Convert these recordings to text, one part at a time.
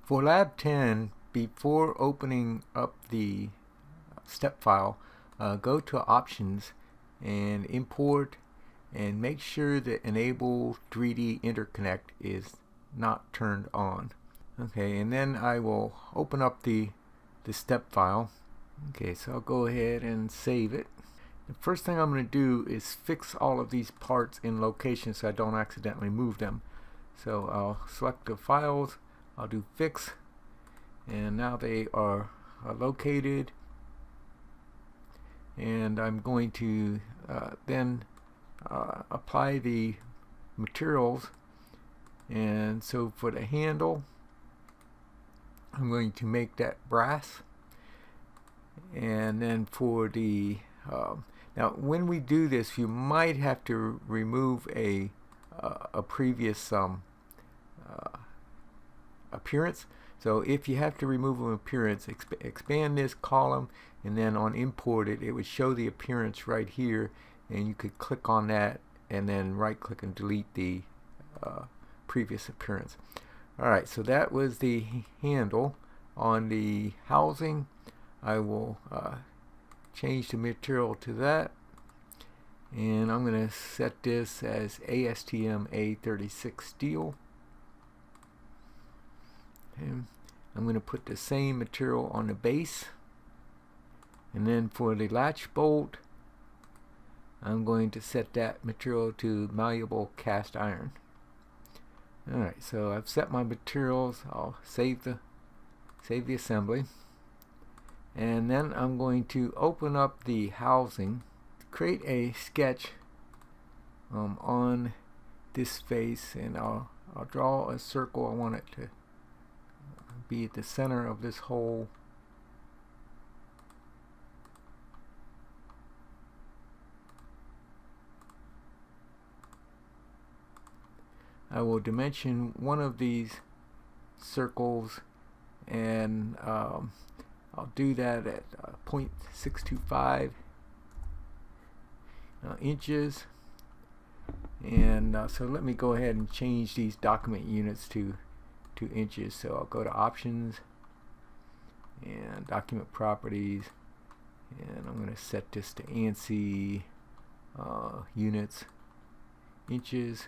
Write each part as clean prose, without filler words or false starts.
For Lab 10, before opening up the step file, go to Options and Import, and make sure that Enable 3D Interconnect is not turned on. Okay, and then I will open up the step file. Okay, so I'll go ahead and save it. The first thing I'm going to do is fix all of these parts in location so I don't accidentally move them. So I'll select the files, I'll do Fix, and now they are located, and I'm going to then apply the materials. And so for the handle, I'm going to make that brass, and then for the now when we do this, you might have to remove a previous appearance. So if you have to remove an appearance, expand this column, and then on import it would show the appearance right here, and you could click on that and then right click and delete the previous appearance. Alright, so that was the handle. On the housing, I will change the material to that, and I'm going to set this as ASTM A36 steel. Okay. I'm going to put the same material on the base, and then for the latch bolt, I'm going to set that material to malleable cast iron. Alright, so I've set my materials. I'll save the assembly, and then I'm going to open up the housing, create a sketch on this face, and I'll draw a circle. I want it to be at the center of this hole. I will dimension one of these circles, and I'll do that at 0.625 inches. And so let me go ahead and change these document units to inches. So I'll go to Options and Document Properties, and I'm going to set this to ANSI units, inches.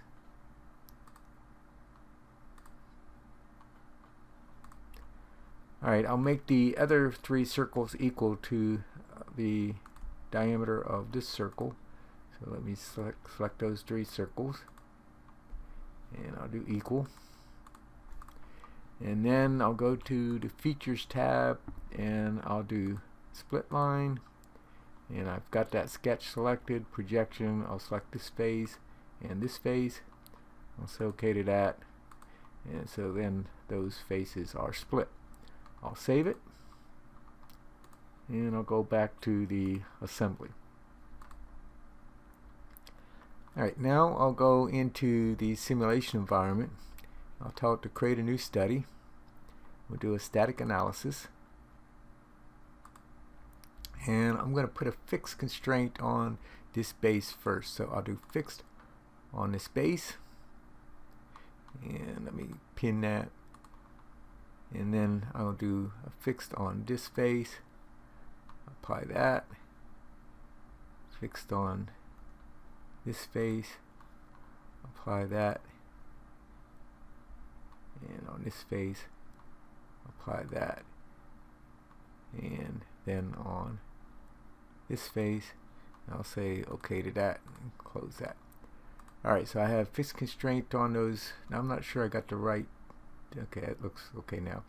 Alright, I'll make the other three circles equal to the diameter of this circle. So let me select those three circles, and I'll do equal. And then I'll go to the Features tab, and I'll do Split Line, and I've got that sketch selected. Projection, I'll select this face and this face. I'll say OK to that, and so then those faces are split. I'll save it, and I'll go back to the assembly. Alright, now I'll go into the simulation environment. I'll tell it to create a new study. We'll do a static analysis, and I'm going to put a fixed constraint on this base first. So I'll do fixed on this base, and let me pin that. And then I'll do a fixed on this face, apply that, fixed on this face, apply that, and on this face, apply that, and then on this face, I'll say OK to that and close that. Alright, so I have fixed constraint on those. Now I'm not sure I got the right. Okay, it looks okay now.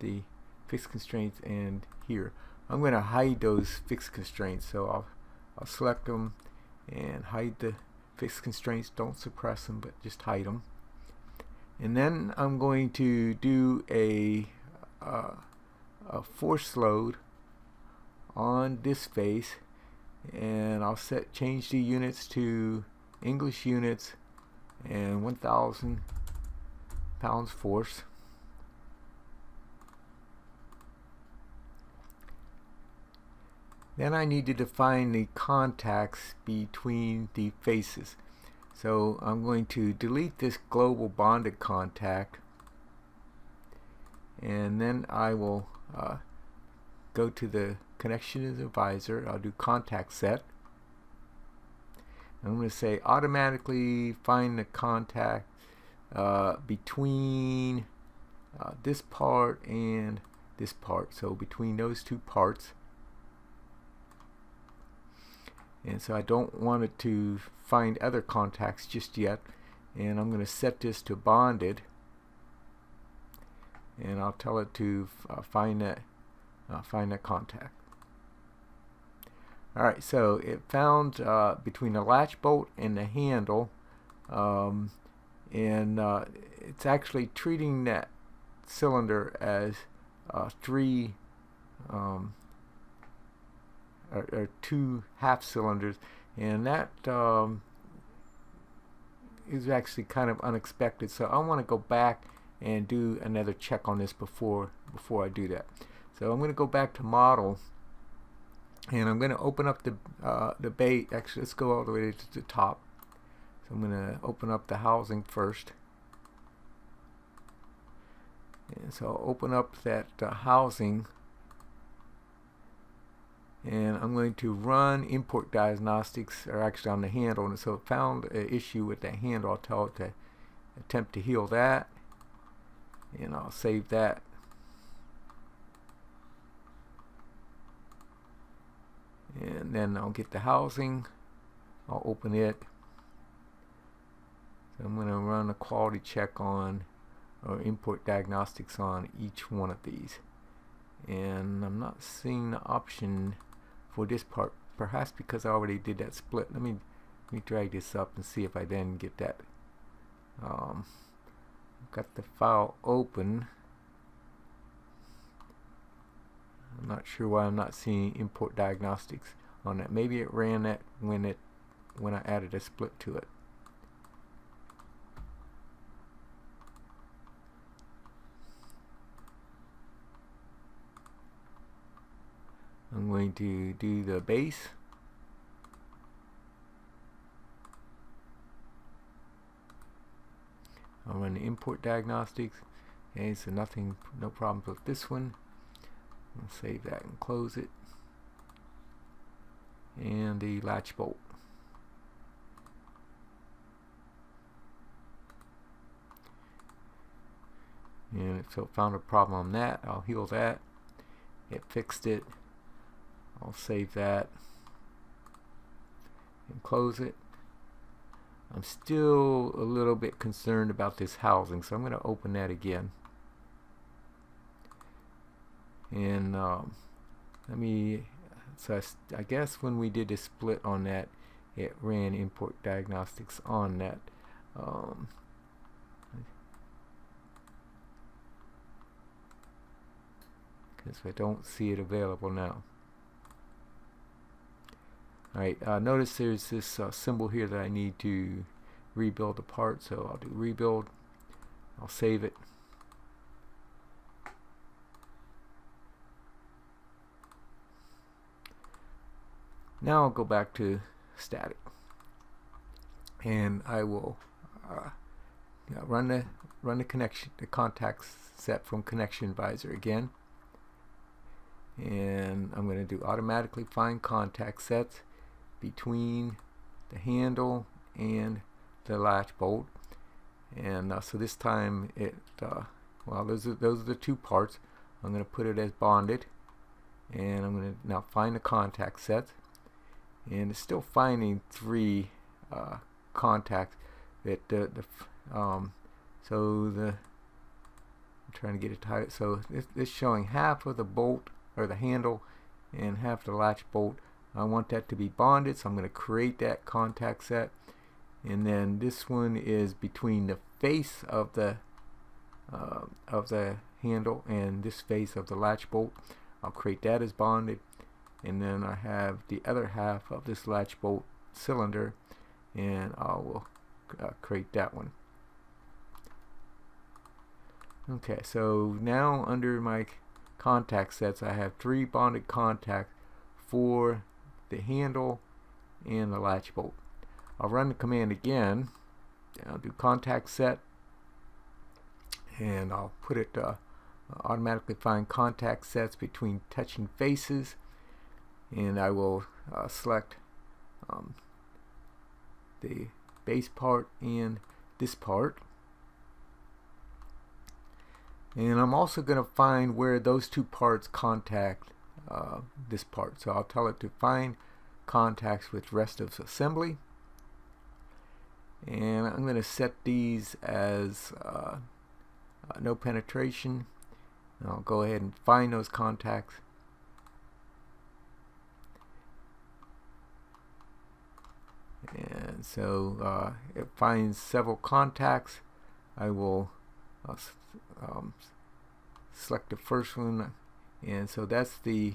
The fixed constraints, and here I'm going to hide those fixed constraints. So I'll select them and hide the fixed constraints. Don't suppress them, but just hide them. And then I'm going to do a force load on this face, and I'll change the units to English units and 1,000 pounds force. Then I need to define the contacts between the faces. So I'm going to delete this global bonded contact, and then I will go to the connection advisor. I'll do contact set. I'm going to say automatically find the contact between this part and this part, so between those two parts. And so I don't want it to find other contacts just yet, and I'm going to set this to bonded, and I'll tell it to find that contact. Alright, so it found between the latch bolt and the handle, and it's actually treating that cylinder as three or two half cylinders, and that is actually kind of unexpected. So I want to go back and do another check on this before I do that. So I'm going to go back to model, and I'm going to open up the base. Actually, let's go all the way to the top. So I'm going to open up the housing first. And so I'll open up that housing, and I'm going to run import diagnostics, or actually on the handle. And so it found an issue with the handle. I'll tell it to attempt to heal that, and I'll save that. And then I'll get the housing, I'll open it. So I'm going to run a quality check on, or import diagnostics on each one of these. And I'm not seeing the option for this part, perhaps because I already did that split. Let me drag this up and see if I then get that. I've got the file open. I'm not sure why I'm not seeing import diagnostics on that. Maybe it ran that when I added a split to it. I'm going to do the base. I'll run the import diagnostics. Okay, so no problems with this one. I'll save that and close it. And the latch bolt. And so it found a problem on that. I'll heal that. It fixed it. I'll save that and close it. I'm still a little bit concerned about this housing, so I'm going to open that again. And I guess when we did a split on that, it ran import diagnostics on that. Because I don't see it available now. Alright, notice there's this symbol here that I need to rebuild the part, so I'll do rebuild. I'll save it. Now I'll go back to static, and I will run the contact set from connection advisor again, and I'm going to do automatically find contact sets between the handle and the latch bolt. And so this time it well, those are the two parts. I'm going to put it as bonded, and I'm going to now find the contact sets. And it's still finding three contacts that I'm trying to get it tight. So it's showing half of the bolt or the handle and half the latch bolt. I want that to be bonded, so I'm going to create that contact set. And then this one is between the face of the handle and this face of the latch bolt. I'll create that as bonded. And then I have the other half of this latch bolt cylinder, and I will create that one. Okay, so now under my contact sets, I have three bonded contacts for the handle and the latch bolt. I'll run the command again. I'll do contact set, and I'll put it automatically find contact sets between touching faces, and I will select the base part and this part. And I'm also going to find where those two parts contact this part. So I'll tell it to find contacts with rest of assembly. And I'm going to set these as no penetration. And I'll go ahead and find those contacts. And so it finds several contacts. I will select the first one, and so that's the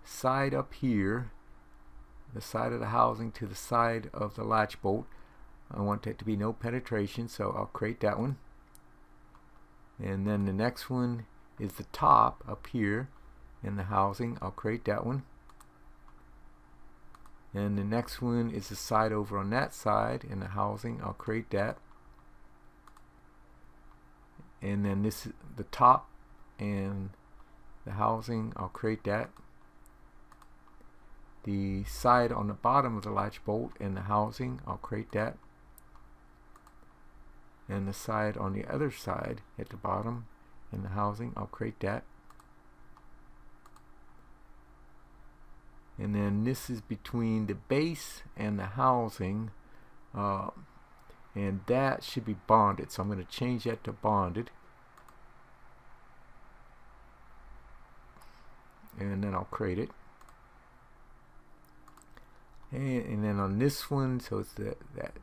side up here, the side of the housing to the side of the latch bolt. I want that to be no penetration, so I'll create that one. And then the next one is the top up here in the housing. I'll create that one. And the next one is the side over on that side in the housing. I'll create that. And then this is the top and the housing. I'll create that. The side on the bottom of the latch bolt and the housing. I'll create that. And the side on the other side at the bottom in the housing. I'll create that. And then this is between the base and the housing, and that should be bonded, so I'm going to change that to bonded, and then I'll create it. And then on this one, so it's that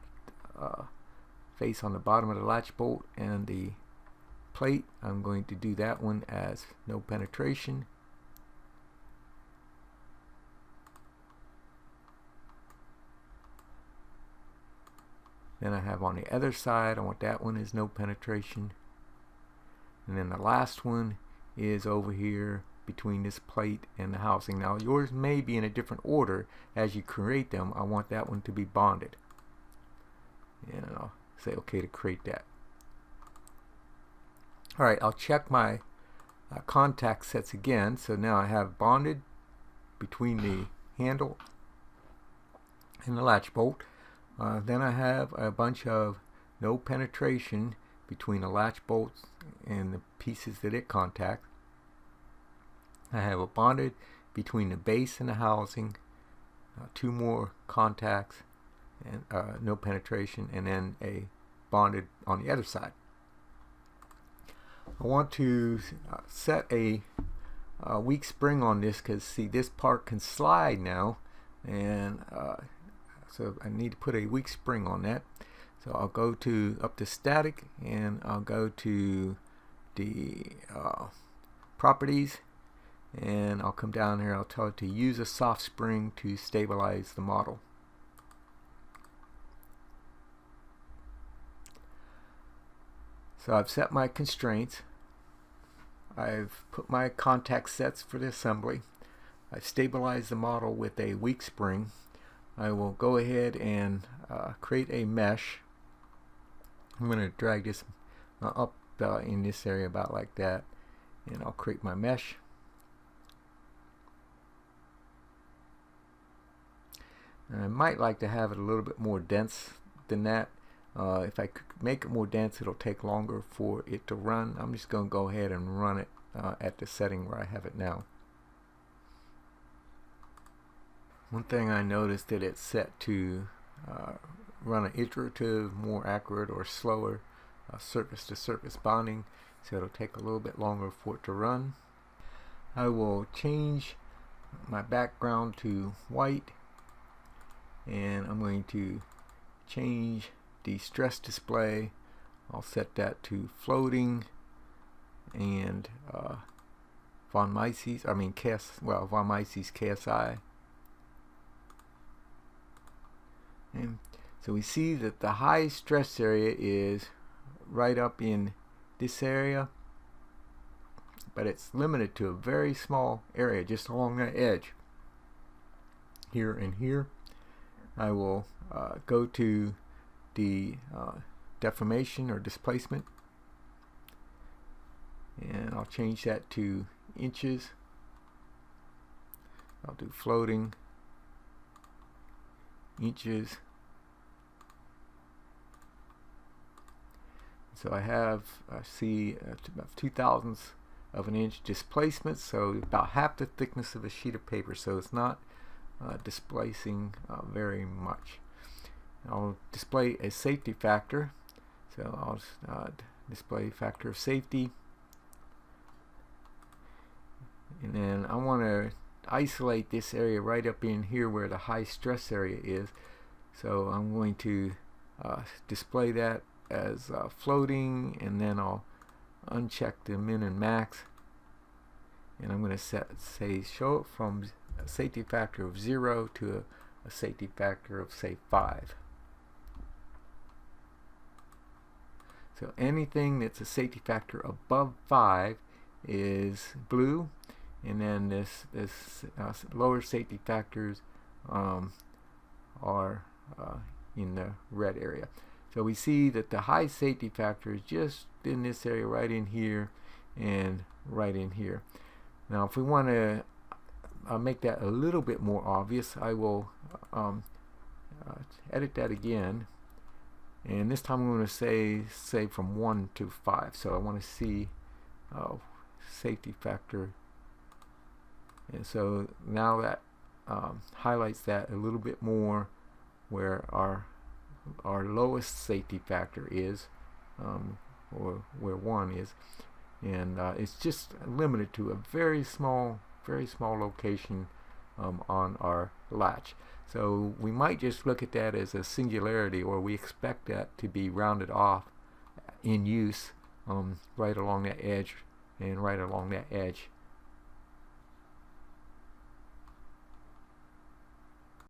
face on the bottom of the latch bolt and the plate, I'm going to do that one as no penetration. Then I have on the other side, I want that one as no penetration. And then the last one is over here between this plate and the housing. Now yours may be in a different order as you create them. I want that one to be bonded. And I'll say OK to create that. Alright, I'll check my contact sets again. So now I have bonded between the handle and the latch bolt. Then I have a bunch of no penetration between the latch bolts and the pieces that it contacts. I have a bonded between the base and the housing, two more contacts, and no penetration, and then a bonded on the other side. I want to set a weak spring on this because see, this part can slide now, and so I need to put a weak spring on that. So I'll go up to static, and I'll go to the properties, and I'll come down here. I'll tell it to use a soft spring to stabilize the model. So I've set my constraints. I've put my contact sets for the assembly. I've stabilized the model with a weak spring. I will go ahead and create a mesh. I'm going to drag this up in this area about like that, and I'll create my mesh. And I might like to have it a little bit more dense than that. If I could make it more dense, it'll take longer for it to run. I'm just going to go ahead and run it at the setting where I have it now. One thing I noticed that it's set to run an iterative, more accurate or slower surface to surface bonding, so it'll take a little bit longer for it to run. I will change my background to white, and I'm going to change the stress display. I'll set that to floating, and von Mises KSI. And so we see that the high stress area is right up in this area, but it's limited to a very small area just along that edge here and here. I will go to the deformation or displacement, and I'll change that to inches. I'll do floating inches. So I have, see about 2/1000 of an inch displacement, so about half the thickness of a sheet of paper, so it's not displacing very much. I'll display a safety factor, so I'll display factor of safety, and then I want to isolate this area right up in here where the high stress area is, so I'm going to display that as floating, and then I'll uncheck the min and max, and I'm going to say show it from a safety factor of 0 to a safety factor of, say, 5. So anything that's a safety factor above 5 is blue, and then this lower safety factors are in the red area. So we see that the high safety factor is just in this area, right in here and right in here. Now if we want to make that a little bit more obvious, I will edit that again, and this time I'm going to say from 1 to 5. So I want to see safety factor, and so now that highlights that a little bit more, where our lowest safety factor is, or where 1 is, and it's just limited to a very small location on our latch. So we might just look at that as a singularity, or we expect that to be rounded off in use right along that edge and right along that edge